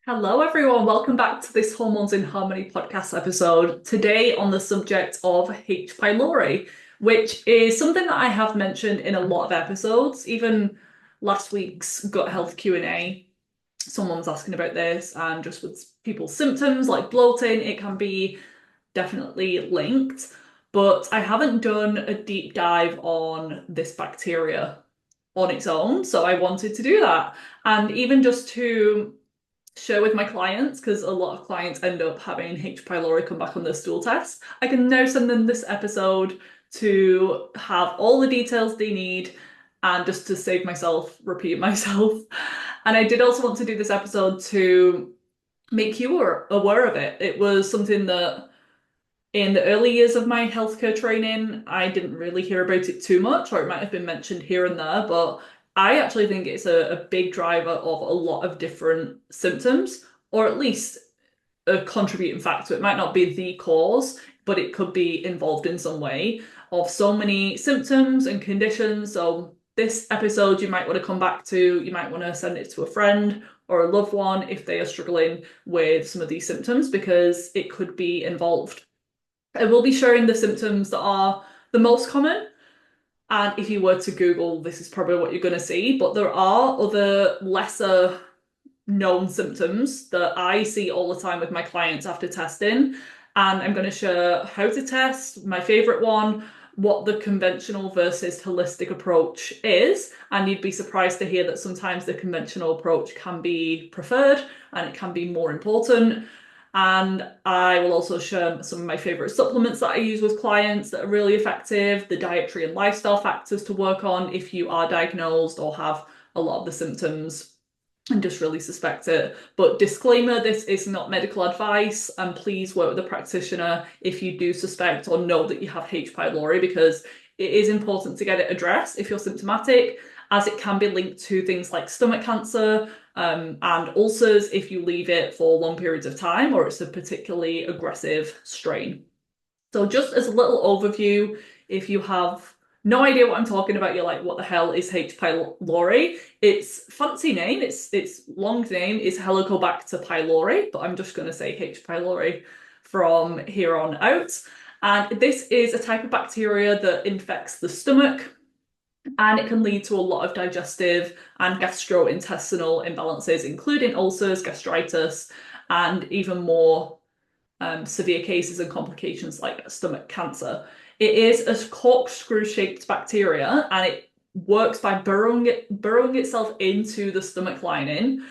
Hello, everyone. Welcome back to this Hormones in Harmony podcast episode. Today, on the subject of H. pylori, which is something that I have mentioned in a lot of episodes. Even last week's gut health Q&A, someone was asking about this, and just with people's symptoms like bloating, it can be definitely linked. But I haven't done a deep dive on this bacteria on its own, so I wanted to do that. And even just to share with my clients, because a lot of clients end up having H. pylori come back on their stool test. I can now send them this episode to have all the details they need and just to save myself repeating myself. And I did also want to do this episode to make you aware of it. It was something that in the early years of my healthcare training, I didn't really hear about it too much, or it might have been mentioned here and there, but I actually think it's a big driver of a lot of different symptoms, or at least a contributing factor. It might not be the cause, but it could be involved in some way of so many symptoms and conditions. So this episode you might want to come back to, you might want to send it to a friend or a loved one if they are struggling with some of these symptoms because it could be involved. I will be sharing the symptoms that are the most common. And if you were to Google, this is probably what you're going to see. But there are other lesser known symptoms that I see all the time with my clients after testing. And I'm going to share how to test, my favorite one, what the conventional versus holistic approach is. And you'd be surprised to hear that sometimes the conventional approach can be preferred and it can be more important. And I will also share some of my favorite supplements that I use with clients that are really effective, the dietary and lifestyle factors to work on if you are diagnosed or have a lot of the symptoms and just really suspect it. But disclaimer, this is not medical advice, and please work with a practitioner if you do suspect or know that you have H. pylori, because it is important to get it addressed if you're symptomatic, as it can be linked to things like stomach cancer, and ulcers if you leave it for long periods of time or it's a particularly aggressive strain. So just as a little overview, if you have no idea what I'm talking about, you're like, what the hell is H. pylori? Its fancy name, its long name is Helicobacter pylori, but I'm just going to say H. pylori from here on out. And this is a type of bacteria that infects the stomach, and it can lead to a lot of digestive and gastrointestinal imbalances, including ulcers, gastritis, and even more severe cases and complications like stomach cancer. It is a corkscrew-shaped bacteria, and it works by burrowing itself into the stomach lining,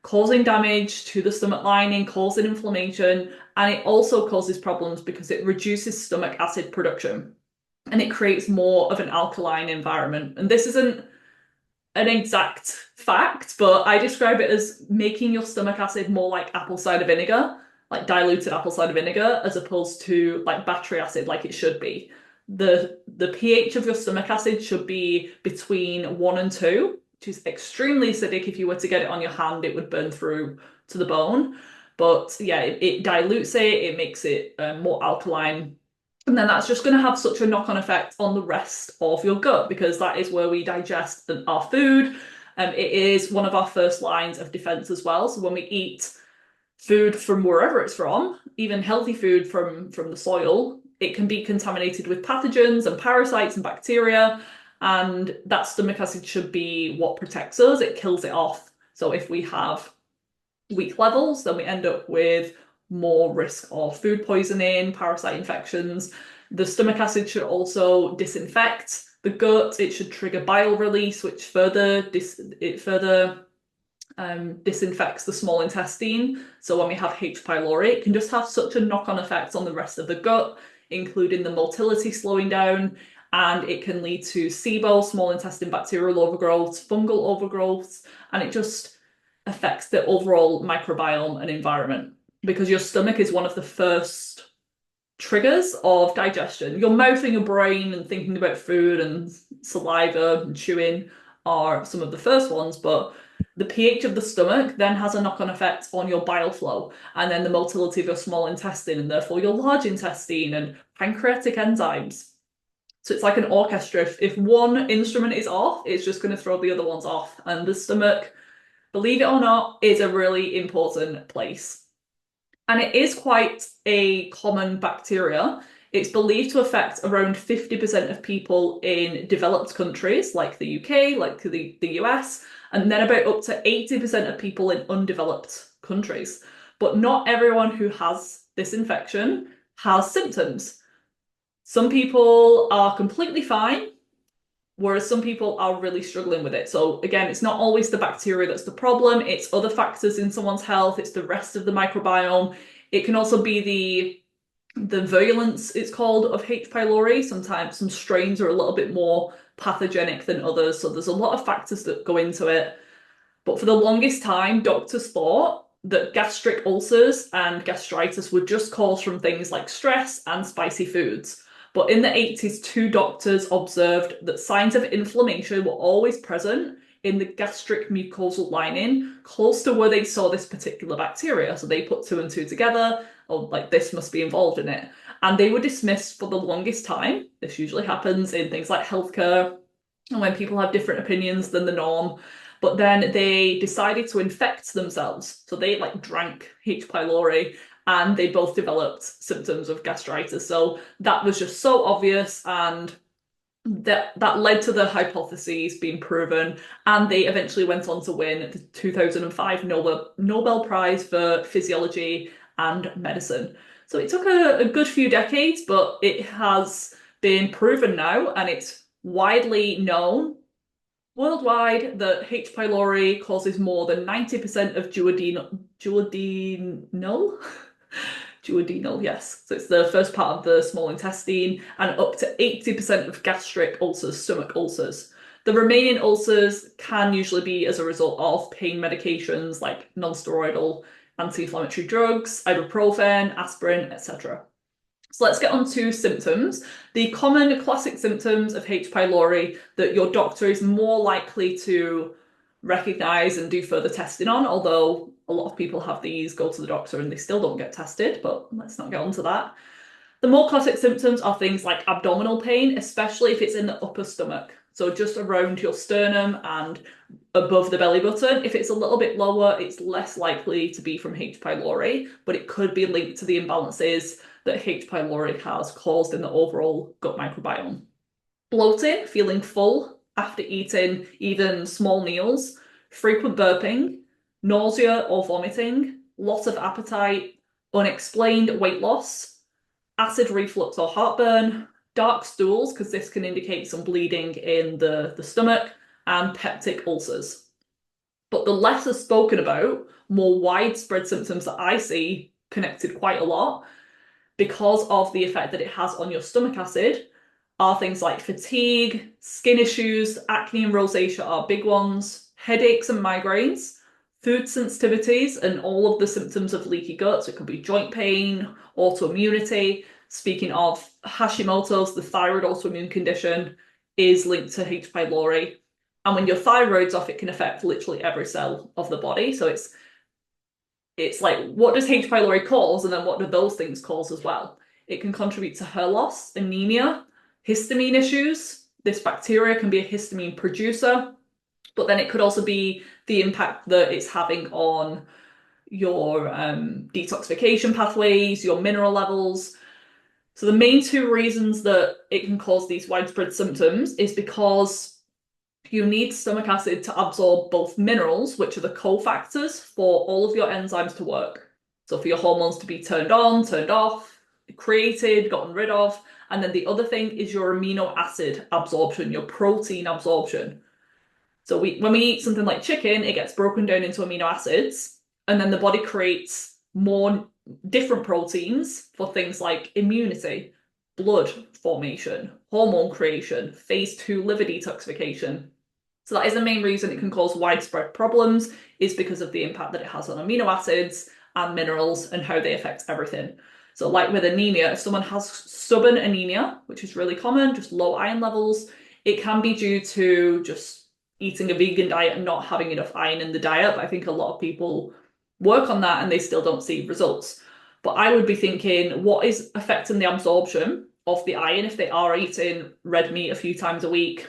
causing damage to the stomach lining, causing inflammation, and it also causes problems because it reduces stomach acid production and it creates more of an alkaline environment. And this isn't an exact fact, but I describe it as making your stomach acid more like apple cider vinegar, like diluted apple cider vinegar, as opposed to like battery acid, like it should be. The pH of your stomach acid should be between 1 and 2, which is extremely acidic. If you were to get it on your hand, it would burn through to the bone. But yeah, it dilutes it makes it more alkaline, and then that's just going to have such a knock-on effect on the rest of your gut because that is where we digest our food. It is one of our first lines of defense as well. So when we eat food from wherever it's from, even healthy food from the soil, it can be contaminated with pathogens and parasites and bacteria. And that stomach acid should be what protects us. It kills it off. So if we have weak levels, then we end up with more risk of food poisoning, parasite infections. The stomach acid should also disinfect the gut. It should trigger bile release, which further disinfects the small intestine. So when we have H. pylori, it can just have such a knock-on effect on the rest of the gut, including the motility slowing down, and it can lead to SIBO, small intestine bacterial overgrowth, fungal overgrowth, and it just affects the overall microbiome and environment because your stomach is one of the first triggers of digestion. Your mouth and your brain and thinking about food and saliva and chewing are some of the first ones, but the pH of the stomach then has a knock-on effect on your bile flow and then the motility of your small intestine and therefore your large intestine and pancreatic enzymes. So it's like an orchestra. If one instrument is off, it's just going to throw the other ones off. And the stomach believe it or not, is a really important place. And it is quite a common bacteria. It's believed to affect around 50% of people in developed countries like the UK, like the US, and then about up to 80% of people in undeveloped countries. But not everyone who has this infection has symptoms. Some people are completely fine, whereas some people are really struggling with it. So again, it's not always the bacteria that's the problem, it's other factors in someone's health, it's the rest of the microbiome. It can also be the virulence, it's called, of H. pylori. Sometimes some strains are a little bit more pathogenic than others, so there's a lot of factors that go into it. But for the longest time, doctors thought that gastric ulcers and gastritis were just caused from things like stress and spicy foods. But in the 80s, two doctors observed that signs of inflammation were always present in the gastric mucosal lining close to where they saw this particular bacteria. So they put two and two together, oh, like this must be involved in it. And they were dismissed for the longest time. This usually happens in things like healthcare and when people have different opinions than the norm. But then they decided to infect themselves. So they like drank H. pylori and they both developed symptoms of gastritis. So that was just so obvious, and that led to the hypotheses being proven, and they eventually went on to win the 2005 Nobel Prize for Physiology and Medicine. So it took a good few decades, but it has been proven now, and it's widely known worldwide that H. pylori causes more than 90% of duodenal, yes. So it's the first part of the small intestine, and up to 80% of gastric ulcers, stomach ulcers. The remaining ulcers can usually be as a result of pain medications like non-steroidal anti-inflammatory drugs, ibuprofen, aspirin, etc. So let's get on to symptoms. The common classic symptoms of H. pylori that your doctor is more likely to recognize and do further testing on, although a lot of people have these, go to the doctor and they still don't get tested, but let's not get onto that. The more classic symptoms are things like abdominal pain, especially if it's in the upper stomach. So just around your sternum and above the belly button. If it's a little bit lower, it's less likely to be from H. pylori, but it could be linked to the imbalances that H. pylori has caused in the overall gut microbiome. Bloating, feeling full after eating even small meals, frequent burping, nausea or vomiting, loss of appetite, unexplained weight loss, acid reflux or heartburn, dark stools, because this can indicate some bleeding in the stomach, and peptic ulcers. But the lesser spoken about, more widespread symptoms that I see connected quite a lot because of the effect that it has on your stomach acid are things like fatigue, skin issues, acne and rosacea are big ones, headaches and migraines, food sensitivities and all of the symptoms of leaky gut. So it could be joint pain, autoimmunity. Speaking of Hashimoto's, the thyroid autoimmune condition is linked to H. pylori. And when your thyroid's off, it can affect literally every cell of the body. So it's like, what does H. pylori cause? And then what do those things cause as well? It can contribute to hair loss, anemia, histamine issues. This bacteria can be a histamine producer, but then it could also be the impact that it's having on your detoxification pathways, your mineral levels. So the main two reasons that it can cause these widespread symptoms is because you need stomach acid to absorb both minerals, which are the cofactors for all of your enzymes to work. So for your hormones to be turned on, turned off, created, gotten rid of. And then the other thing is your amino acid absorption, your protein absorption. So when we eat something like chicken, it gets broken down into amino acids, and then the body creates more different proteins for things like immunity, blood formation, hormone creation, phase 2 liver detoxification. So that is the main reason it can cause widespread problems, is because of the impact that it has on amino acids and minerals and how they affect everything. So like with anemia, if someone has stubborn anemia, which is really common, just low iron levels, it can be due to just eating a vegan diet and not having enough iron in the diet. But I think a lot of people work on that and they still don't see results. But I would be thinking, what is affecting the absorption of the iron if they are eating red meat a few times a week,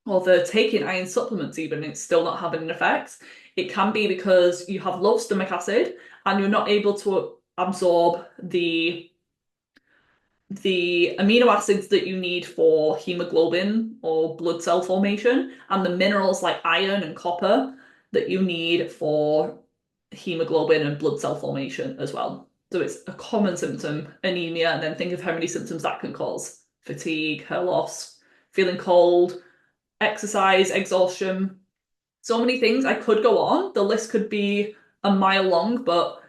or they're taking iron supplements even, it's still not having an effect? It can be because you have low stomach acid and you're not able to absorb the amino acids that you need for hemoglobin or blood cell formation, and the minerals like iron and copper that you need for hemoglobin and blood cell formation as well. So it's a common symptom, anemia, and then think of how many symptoms that can cause. Fatigue, hair loss, feeling cold, exercise, exhaustion. So many things. I could go on. The list could be a mile long, but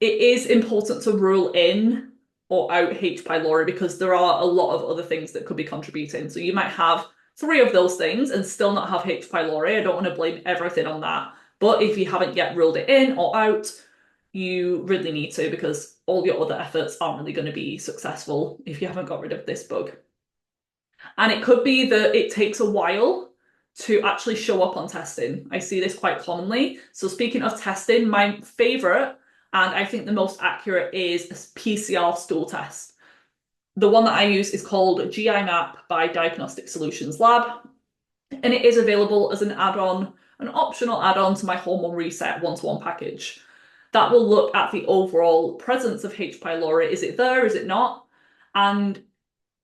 it is important to rule in or out H. pylori because there are a lot of other things that could be contributing. So you might have 3 of those things and still not have H. pylori. I don't want to blame everything on that. But if you haven't yet ruled it in or out, you really need to, because all your other efforts aren't really going to be successful if you haven't got rid of this bug. And it could be that it takes a while to actually show up on testing. I see this quite commonly. So speaking of testing, my favorite, and I think the most accurate, is a PCR stool test. The one that I use is called GI Map by Diagnostic Solutions Lab, and it is available as an add-on, an optional add-on to my Hormone Reset one-to-one package. That will look at the overall presence of H. pylori. Is it there? Is it not? And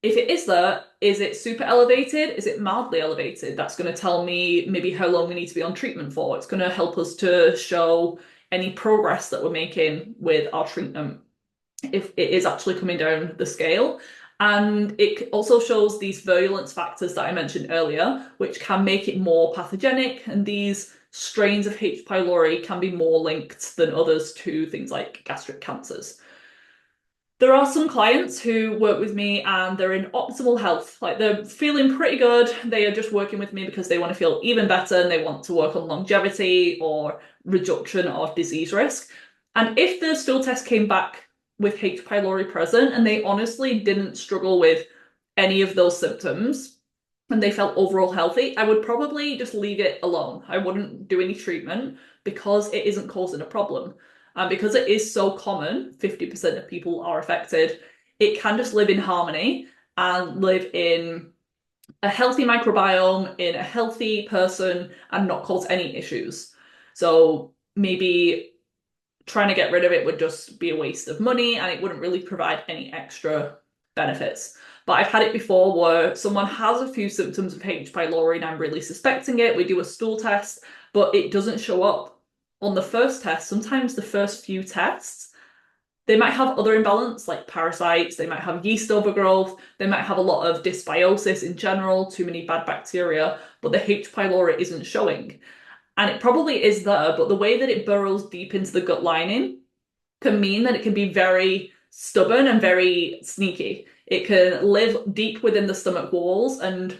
if it is there, is it super elevated? Is it mildly elevated? That's going to tell me maybe how long we need to be on treatment for. It's going to help us to show any progress that we're making with our treatment, if it is actually coming down the scale. And it also shows these virulence factors that I mentioned earlier, which can make it more pathogenic. And these strains of H. pylori can be more linked than others to things like gastric cancers. There are some clients who work with me and they're in optimal health. Like, they're feeling pretty good. They are just working with me because they want to feel even better and they want to work on longevity or reduction of disease risk. And if the stool test came back with H. pylori present and they honestly didn't struggle with any of those symptoms and they felt overall healthy, I would probably just leave it alone. I wouldn't do any treatment because it isn't causing a problem. And because it is so common, 50% of people are affected, it can just live in harmony and live in a healthy microbiome, in a healthy person, and not cause any issues. So maybe trying to get rid of it would just be a waste of money and it wouldn't really provide any extra benefits. But I've had it before where someone has a few symptoms of H. pylori and I'm really suspecting it. We do a stool test, but it doesn't show up on the first test. Sometimes the first few tests, they might have other imbalance like parasites, they might have yeast overgrowth, they might have a lot of dysbiosis in general, too many bad bacteria, but the H. pylori isn't showing. And it probably is there, but the way that it burrows deep into the gut lining can mean that it can be very stubborn and very sneaky. It can live deep within the stomach walls, and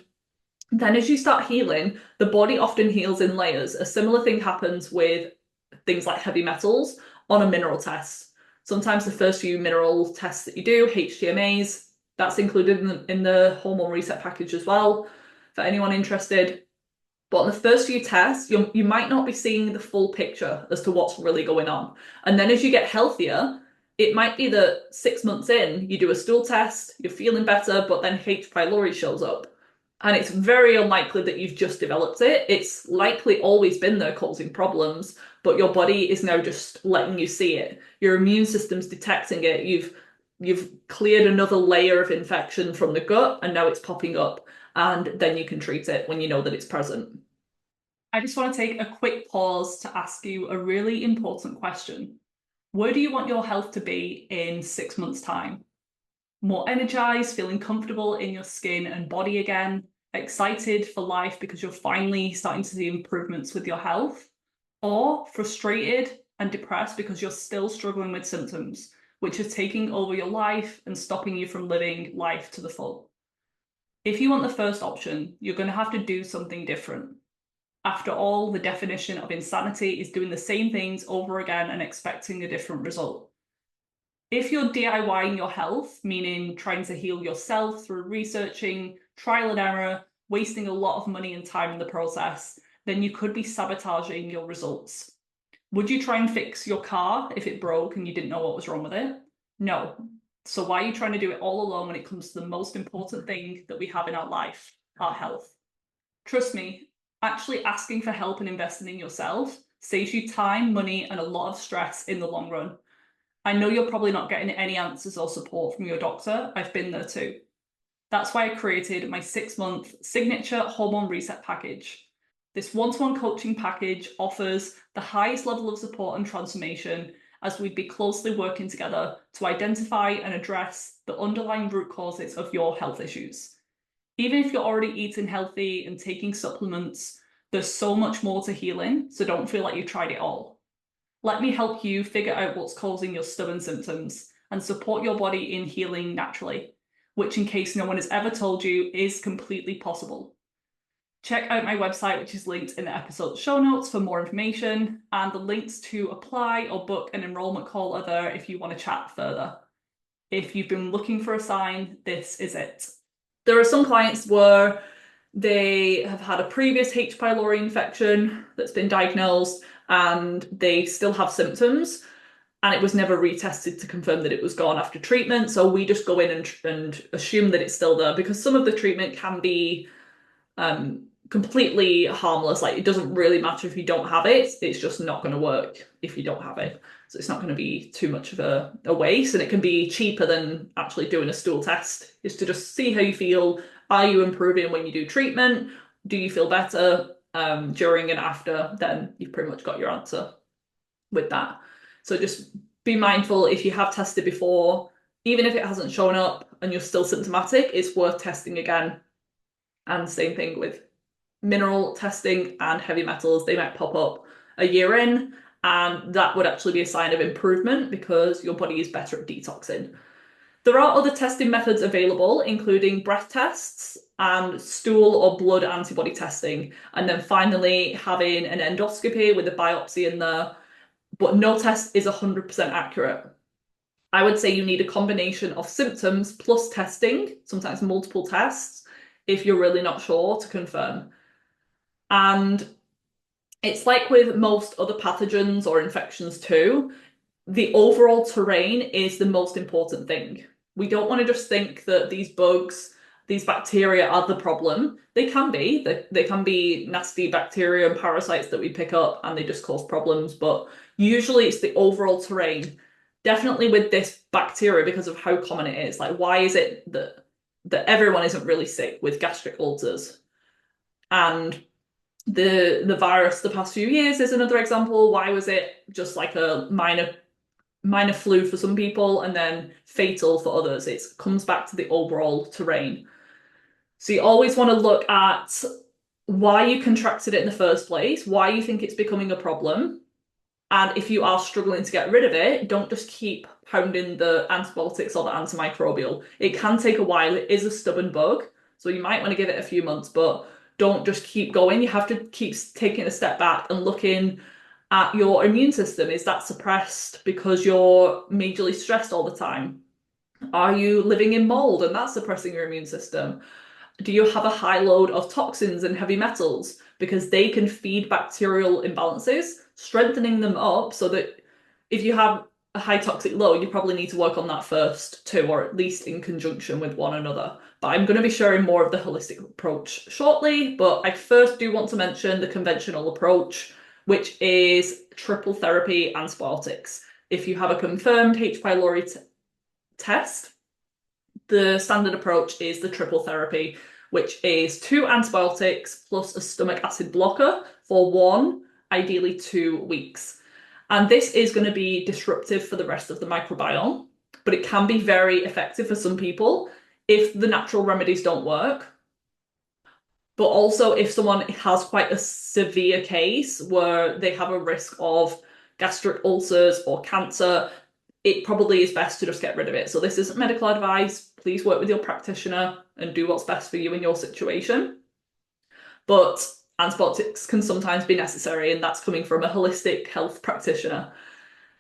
then as you start healing, the body often heals in layers. A similar thing happens with things like heavy metals on a mineral test. Sometimes the first few mineral tests that you do, HTMAs, that's included in the Hormone Reset package as well, for anyone interested. But on the first few tests, you might not be seeing the full picture as to what's really going on. And then as you get healthier, it might be that 6 months in, you do a stool test, you're feeling better, but then H. pylori shows up. And it's very unlikely that you've just developed it. It's likely always been there causing problems, but your body is now just letting you see it. Your immune system's detecting it. You've cleared another layer of infection from the gut and now it's popping up, and then you can treat it when you know that it's present. I just want to take a quick pause to ask you a really important question. Where do you want your health to be in 6 months' time? More energized, feeling comfortable in your skin and body again, excited for life because you're finally starting to see improvements with your health, or frustrated and depressed because you're still struggling with symptoms, which are taking over your life and stopping you from living life to the full. If you want the first option, you're going to have to do something different. After all, the definition of insanity is doing the same things over again and expecting a different result. If you're DIYing your health, meaning trying to heal yourself through researching, trial and error, wasting a lot of money and time in the process, then you could be sabotaging your results. Would you try and fix your car if it broke and you didn't know what was wrong with it? No. So why are you trying to do it all alone when it comes to the most important thing that we have in our life, our health? Trust me, actually asking for help and investing in yourself saves you time, money, and a lot of stress in the long run. I know you're probably not getting any answers or support from your doctor. I've been there too. That's why I created my 6-month signature hormone reset package. This one-to-one coaching package offers the highest level of support and transformation, as we'd be closely working together to identify and address the underlying root causes of your health issues. Even if you're already eating healthy and taking supplements, there's so much more to healing, so don't feel like you've tried it all. Let me help you figure out what's causing your stubborn symptoms and support your body in healing naturally, which, in case no one has ever told you, is completely possible. Check out my website, which is linked in the episode show notes for more information, and the links to apply or book an enrollment call are there if you want to chat further. If you've been looking for a sign, this is it. There are some clients where they have had a previous H. pylori infection that's been diagnosed and they still have symptoms, and it was never retested to confirm that it was gone after treatment. So we just go in and assume that it's still there, because some of the treatment can be completely harmless. Like, it doesn't really matter if you don't have it, it's just not going to work if you don't have it. So it's not going to be too much of a waste, and it can be cheaper than actually doing a stool test, is to just see how you feel. Are you improving when you do treatment? Do you feel better during and after? Then you've pretty much got your answer with that. So just be mindful, if you have tested before, even if it hasn't shown up and you're still symptomatic, it's worth testing again. And same thing with mineral testing and heavy metals. They might pop up a year in, and that would actually be a sign of improvement because your body is better at detoxing. There are other testing methods available, including breath tests and stool or blood antibody testing, and then finally having an endoscopy with a biopsy in there, but no test is 100% accurate. I would say you need a combination of symptoms plus testing, sometimes multiple tests, if you're really not sure, to confirm. And it's like with most other pathogens or infections too, the overall terrain is the most important thing. We don't want to just think that these bugs, these bacteria are the problem. They can be. They can be nasty bacteria and parasites that we pick up and they just cause problems, but usually it's the overall terrain. Definitely with this bacteria, because of how common it is. Like, why is it that everyone isn't really sick with gastric ulcers? And the virus the past few years is another example. Why was it just like a minor flu for some people and then fatal for others? It comes back to the overall terrain. So you always want to look at why you contracted it in the first place, why you think it's becoming a problem. And if you are struggling to get rid of it, don't just keep pounding the antibiotics or the antimicrobial. It can take a while. It is a stubborn bug, so you might want to give it a few months, but don't just keep going. You have to keep taking a step back and looking at your immune system. Is that suppressed because you're majorly stressed all the time? Are you living in mold and that's suppressing your immune system? Do you have a high load of toxins and heavy metals? Because they can feed bacterial imbalances, strengthening them up, so that if you have a high toxic load, you probably need to work on that first too, or at least in conjunction with one another. But I'm going to be sharing more of the holistic approach shortly, but I first do want to mention the conventional approach, which is triple therapy antibiotics. If you have a confirmed H. pylori test, the standard approach is the triple therapy, which is 2 antibiotics plus a stomach acid blocker for 1, ideally 2 weeks. And this is going to be disruptive for the rest of the microbiome, but it can be very effective for some people if the natural remedies don't work. But also if someone has quite a severe case where they have a risk of gastric ulcers or cancer, it probably is best to just get rid of it. So this isn't medical advice. Please work with your practitioner and do what's best for you in your situation. But antibiotics can sometimes be necessary, and that's coming from a holistic health practitioner.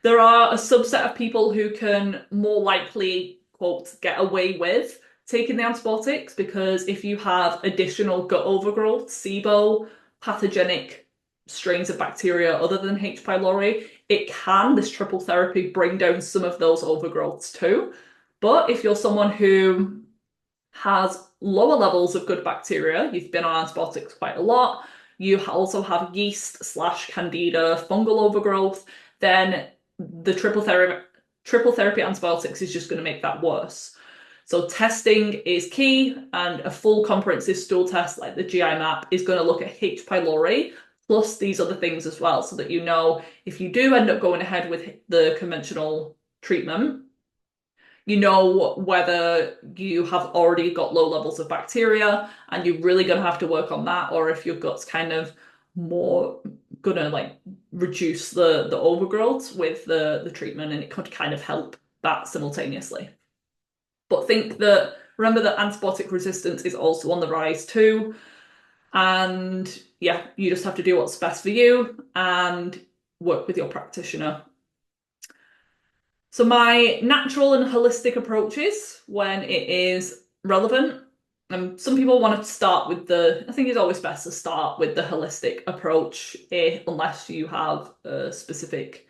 There are a subset of people who can more likely, quote, get away with taking the antibiotics, because if you have additional gut overgrowth, SIBO, pathogenic strains of bacteria other than H. pylori, this triple therapy, bring down some of those overgrowths too. But if you're someone who has lower levels of good bacteria, you've been on antibiotics quite a lot, you also have yeast / candida fungal overgrowth, then the triple therapy antibiotics is just going to make that worse. So testing is key, and a full comprehensive stool test like the GI map is going to look at H. pylori plus these other things as well, so that you know if you do end up going ahead with the conventional treatment, you know whether you have already got low levels of bacteria and you're really going to have to work on that, or if your gut's kind of more gonna like reduce the overgrowth with the treatment, and it could kind of help that simultaneously. But remember that antibiotic resistance is also on the rise too. And yeah, you just have to do what's best for you and work with your practitioner. So my natural and holistic approaches when it is relevant. Some people want to start with I think it's always best to start with the holistic approach, unless you have a specific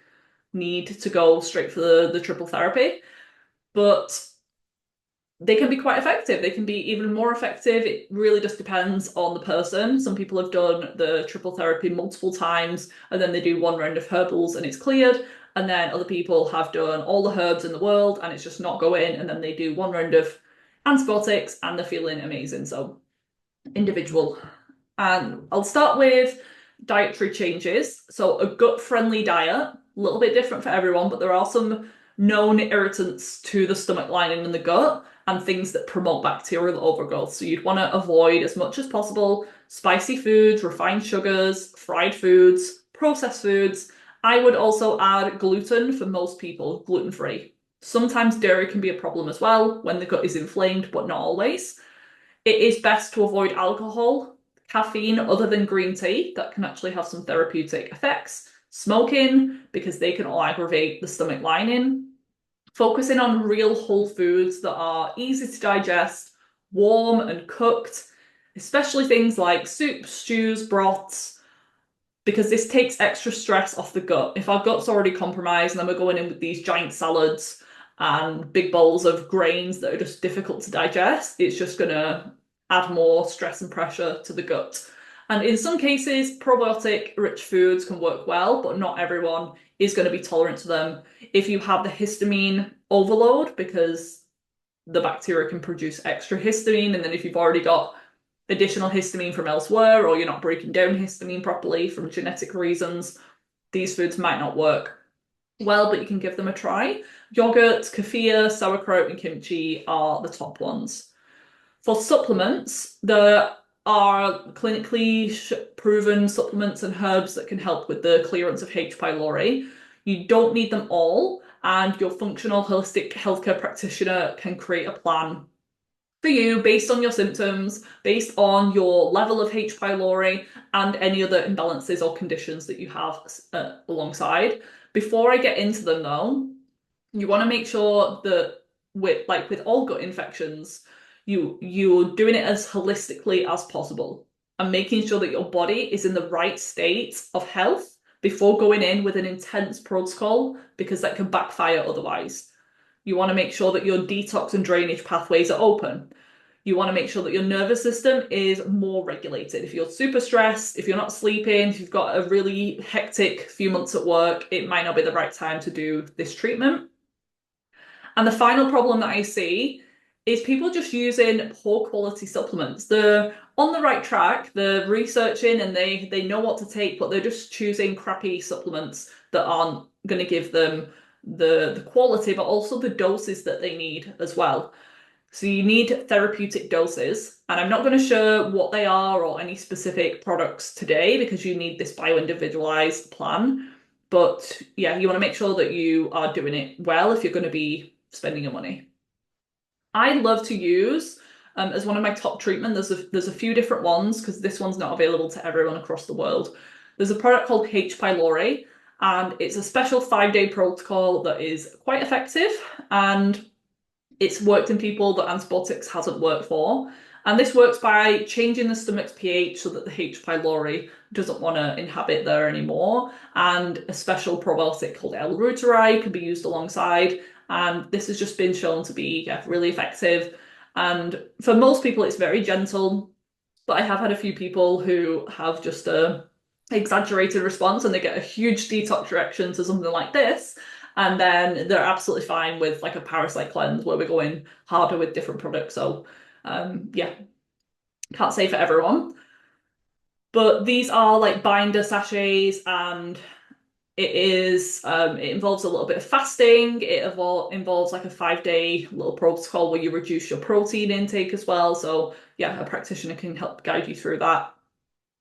need to go straight for the triple therapy. But they can be quite effective. They can be even more effective. It really just depends on the person. Some people have done the triple therapy multiple times and then they do one round of herbals and it's cleared. And then other people have done all the herbs in the world and it's just not going. And then they do one round of antibiotics and they're feeling amazing. So individual. And I'll start with dietary changes. So a gut-friendly diet, a little bit different for everyone, but there are some known irritants to the stomach lining and the gut and things that promote bacterial overgrowth. So you'd want to avoid as much as possible spicy foods, refined sugars, fried foods, processed foods. I would also add gluten for most people, gluten-free. Sometimes dairy can be a problem as well when the gut is inflamed, but not always. It is best to avoid alcohol, caffeine other than green tea that can actually have some therapeutic effects, smoking because they can all aggravate the stomach lining, focusing on real whole foods that are easy to digest, warm and cooked, especially things like soups, stews, broths, because this takes extra stress off the gut. If our gut's already compromised and then we're going in with these giant salads and big bowls of grains that are just difficult to digest, it's just going to add more stress and pressure to the gut. And in some cases, probiotic-rich foods can work well, but not everyone is going to be tolerant to them. If you have the histamine overload, because the bacteria can produce extra histamine, and then if you've already got additional histamine from elsewhere, or you're not breaking down histamine properly from genetic reasons, these foods might not work well, but you can give them a try. Yogurt, kefir, sauerkraut, and kimchi are the top ones. For supplements, there are clinically proven supplements and herbs that can help with the clearance of H. pylori. You don't need them all, and your functional holistic healthcare practitioner can create a plan for you based on your symptoms, based on your level of H. pylori, and any other imbalances or conditions that you have alongside. Before I get into them though, you want to make sure that with all gut infections, you're doing it as holistically as possible and making sure that your body is in the right state of health before going in with an intense protocol, because that can backfire otherwise. You want to make sure that your detox and drainage pathways are open. You want to make sure that your nervous system is more regulated. If you're super stressed, if you're not sleeping, if you've got a really hectic few months at work, it might not be the right time to do this treatment. And the final problem that I see is people just using poor quality supplements. They're on the right track, they're researching and they know what to take, but they're just choosing crappy supplements that aren't going to give them the quality, but also the doses that they need as well. So you need therapeutic doses, and I'm not going to share what they are or any specific products today because you need this bio-individualized plan. But yeah, you want to make sure that you are doing it well if you're going to be spending your money. I love to use, as one of my top treatment, there's a few different ones because this one's not available to everyone across the world. There's a product called H. pylori, and it's a special 5-day protocol that is quite effective, and it's worked in people that antibiotics hasn't worked for. And this works by changing the stomach's pH so that the H. pylori doesn't want to inhabit there anymore. And a special probiotic called L-reuteri can be used alongside. And this has just been shown to be really effective. And for most people, it's very gentle. but I have had a few people who have just a exaggerated response and they get a huge detox reaction to something like this, and then they're absolutely fine with like a parasite cleanse where we're going harder with different products. So yeah, can't say for everyone. But these are like binder sachets, and it involves a little bit of fasting. It involves like a 5-day little protocol where you reduce your protein intake as well. So yeah, a practitioner can help guide you through that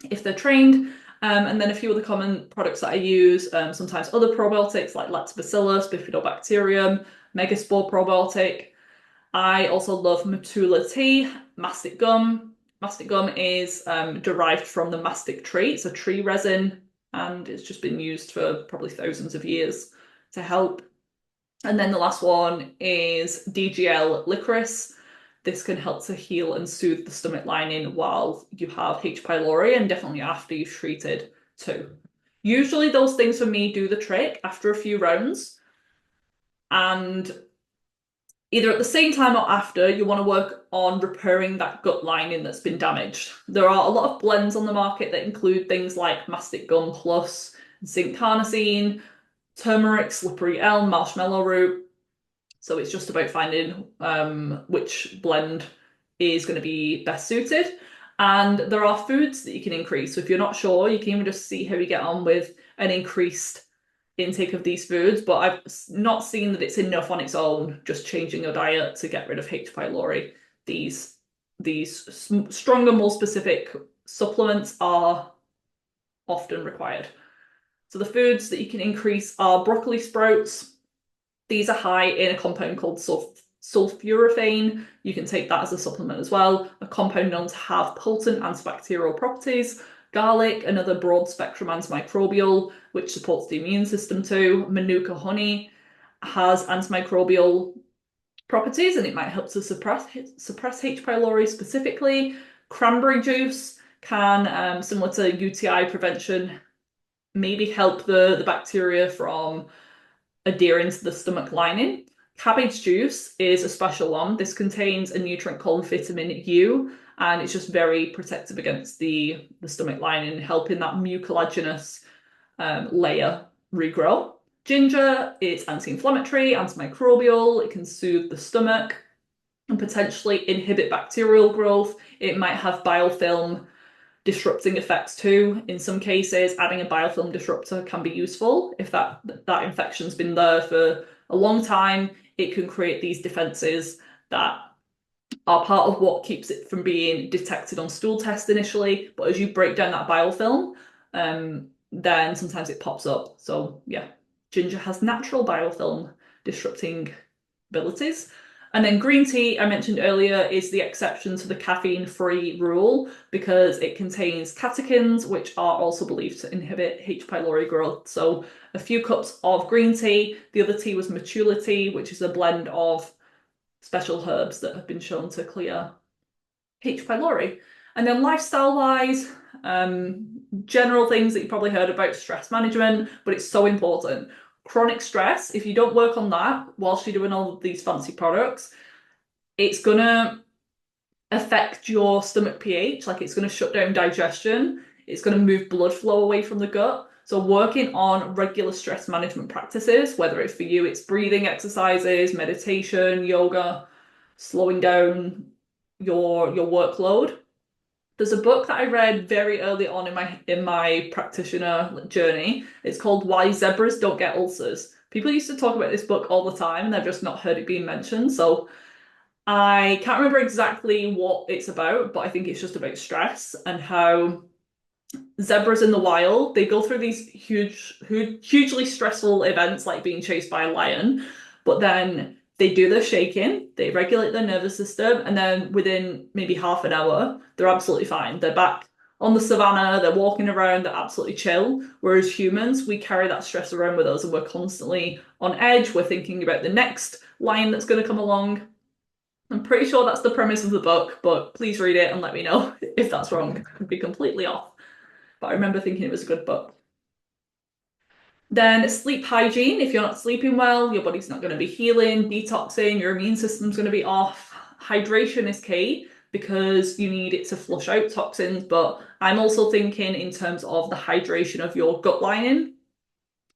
if they're trained. And then a few other common products that I use, sometimes other probiotics like Lactobacillus, Bifidobacterium, Megaspore probiotic. I also love Matula tea, mastic gum. Mastic gum is derived from the mastic tree. It's a tree resin, and it's just been used for probably thousands of years to help. And then the last one is DGL licorice. This can help to heal and soothe the stomach lining while you have H. pylori, and definitely after you've treated too. Usually those things for me do the trick after a few rounds, and either at the same time or after, you want to work on repairing that gut lining that's been damaged. There are a lot of blends on the market that include things like mastic gum plus zinc carnosine, turmeric, slippery elm, marshmallow root. So it's just about finding which blend is going to be best suited. And there are foods that you can increase. So if you're not sure, you can even just see how you get on with an increased intake of these foods, but I've not seen that it's enough on its own, just changing your diet to get rid of H. pylori. These stronger, more specific supplements are often required. So the foods that you can increase are broccoli sprouts. These are high in a compound called sulforaphane. You can take that as a supplement as well, a compound known to have potent antibacterial properties. Garlic, another broad spectrum antimicrobial, which supports the immune system too. Manuka honey has antimicrobial properties, and it might help to suppress H. pylori specifically. Cranberry juice can, similar to UTI prevention, maybe help the bacteria from adhering to the stomach lining. Cabbage juice is a special one. This contains a nutrient called vitamin U, and it's just very protective against the stomach lining, helping that mucilaginous layer regrow. Ginger is anti-inflammatory, antimicrobial. It can soothe the stomach and potentially inhibit bacterial growth. It might have biofilm disrupting effects too. In some cases, adding a biofilm disruptor can be useful. If that infection's been there for a long time, it can create these defenses that are part of what keeps it from being detected on stool tests initially. But as you break down that biofilm, then sometimes it pops up. So yeah, ginger has natural biofilm disrupting abilities. And then green tea, I mentioned earlier, is the exception to the caffeine-free rule because it contains catechins, which are also believed to inhibit H. pylori growth. So a few cups of green tea. The other tea was matula tea, which is a blend of special herbs that have been shown to clear H. pylori. And then lifestyle-wise, general things that you probably heard about stress management, but it's so important. Chronic stress, if you don't work on that whilst you're doing all of these fancy products, it's gonna affect your stomach pH, like it's gonna shut down digestion, it's gonna move blood flow away from the gut. So working on regular stress management practices, whether it's for you, it's breathing exercises, meditation, yoga, slowing down your workload. There's a book that I read very early on in my practitioner journey. It's called Why Zebras Don't Get Ulcers. People used to talk about this book all the time, and I've just not heard it being mentioned. So I can't remember exactly what it's about, but I think it's just about stress and how zebras in the wild, they go through these hugely stressful events like being chased by a lion, but then they do their shaking, they regulate their nervous system, and then within maybe half an hour, they're absolutely fine. They're back on the savannah, they're walking around, they're absolutely chill. Whereas humans, we carry that stress around with us and we're constantly on edge. We're thinking about the next lion that's going to come along. I'm pretty sure that's the premise of the book, but please read it and let me know if that's wrong. I could be completely off. But I remember thinking it was a good book. Then sleep hygiene. If you're not sleeping well, your body's not going to be healing, detoxing, your immune system's going to be off. Hydration is key. because you need it to flush out toxins. But I'm also thinking in terms of the hydration of your gut lining.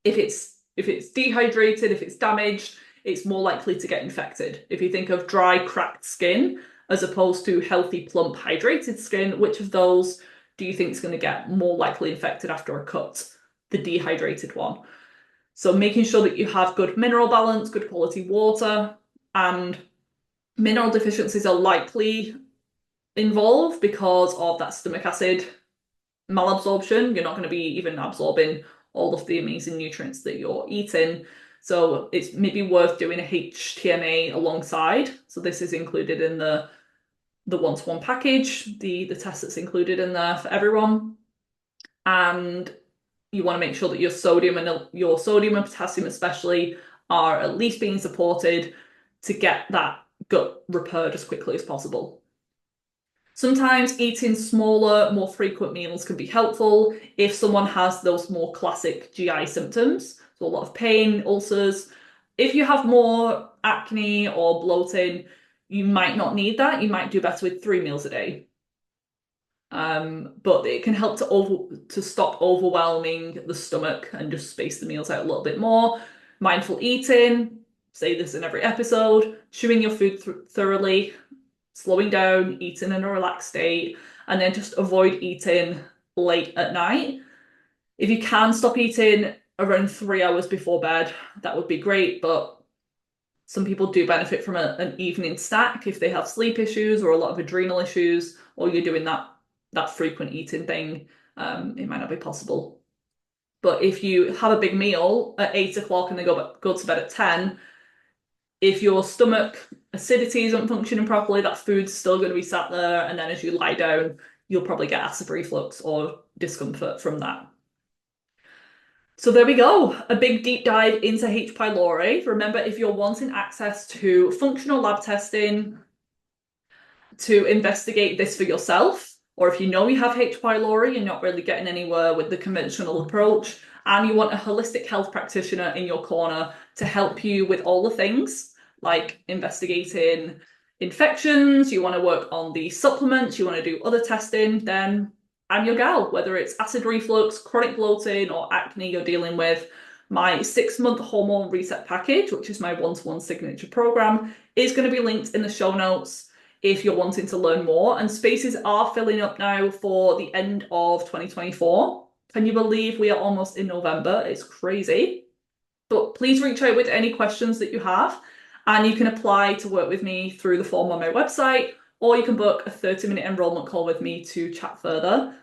If it's dehydrated, if it's damaged, it's more likely to get infected. If you think of dry, cracked skin as opposed to healthy, plump, hydrated skin, which of those do you think is going to get more likely infected after a cut? The dehydrated one. So making sure that you have good mineral balance, good quality water, and mineral deficiencies are likely involved because of that stomach acid malabsorption. You're not going to be even absorbing all of the amazing nutrients that you're eating. So it's maybe worth doing a HTNA alongside. So this is included in the one-to-one package, the test that's included in there for everyone. And you want to make sure that your sodium and potassium especially are at least being supported to get that gut repaired as quickly as possible. Sometimes eating smaller, more frequent meals can be helpful if someone has those more classic GI symptoms, so a lot of pain, ulcers. If you have more acne or bloating, you might not need that. You might do better with 3 meals a day. But it can help to stop overwhelming the stomach and just space the meals out a little bit more. Mindful eating, say this in every episode, chewing your food thoroughly, slowing down, eating in a relaxed state, and then just avoid eating late at night. If you can stop eating around 3 hours before bed, that would be great, but some people do benefit from an evening snack if they have sleep issues or a lot of adrenal issues, or you're doing that frequent eating thing. It might not be possible. But if you have a big meal at 8 o'clock and then go to bed at 10, if your stomach acidity isn't functioning properly, that food's still going to be sat there, and then as you lie down, you'll probably get acid reflux or discomfort from that. So there we go, a big deep dive into H. pylori. Remember, if you're wanting access to functional lab testing to investigate this for yourself, or if you know you have H. pylori, you're not really getting anywhere with the conventional approach, and you want a holistic health practitioner in your corner to help you with all the things, like investigating infections, you want to work on the supplements, you want to do other testing, then I'm your gal. Whether it's acid reflux, chronic bloating, or acne you're dealing with, my 6-month hormone reset package, which is my one-to-one signature program, is going to be linked in the show notes if you're wanting to learn more. And spaces are filling up now for the end of 2024. Can you believe we are almost in November? It's crazy. But please reach out with any questions that you have, and you can apply to work with me through the form on my website, or you can book a 30-minute enrollment call with me to chat further.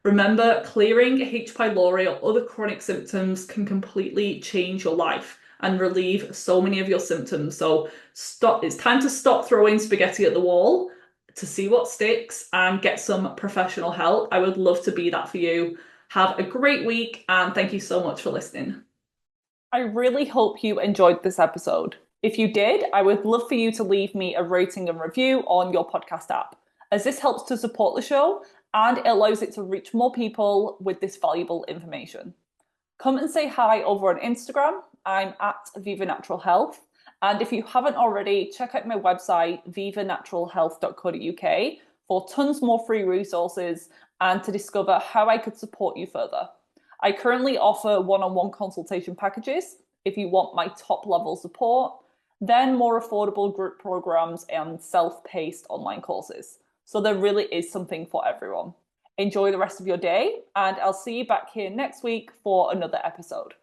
Remember, clearing H. pylori or other chronic symptoms can completely change your life and relieve so many of your symptoms. So it's time to stop throwing spaghetti at the wall to see what sticks and get some professional help. I would love to be that for you. Have a great week, and thank you so much for listening. I really hope you enjoyed this episode. If you did, I would love for you to leave me a rating and review on your podcast app, as this helps to support the show and it allows it to reach more people with this valuable information. Come and say hi over on Instagram. I'm at Viva Natural Health. And if you haven't already, check out my website, vivanaturalhealth.co.uk, for tons more free resources and to discover how I could support you further. I currently offer one-on-one consultation packages if you want my top level support, then more affordable group programs and self-paced online courses. So there really is something for everyone. Enjoy the rest of your day, and I'll see you back here next week for another episode.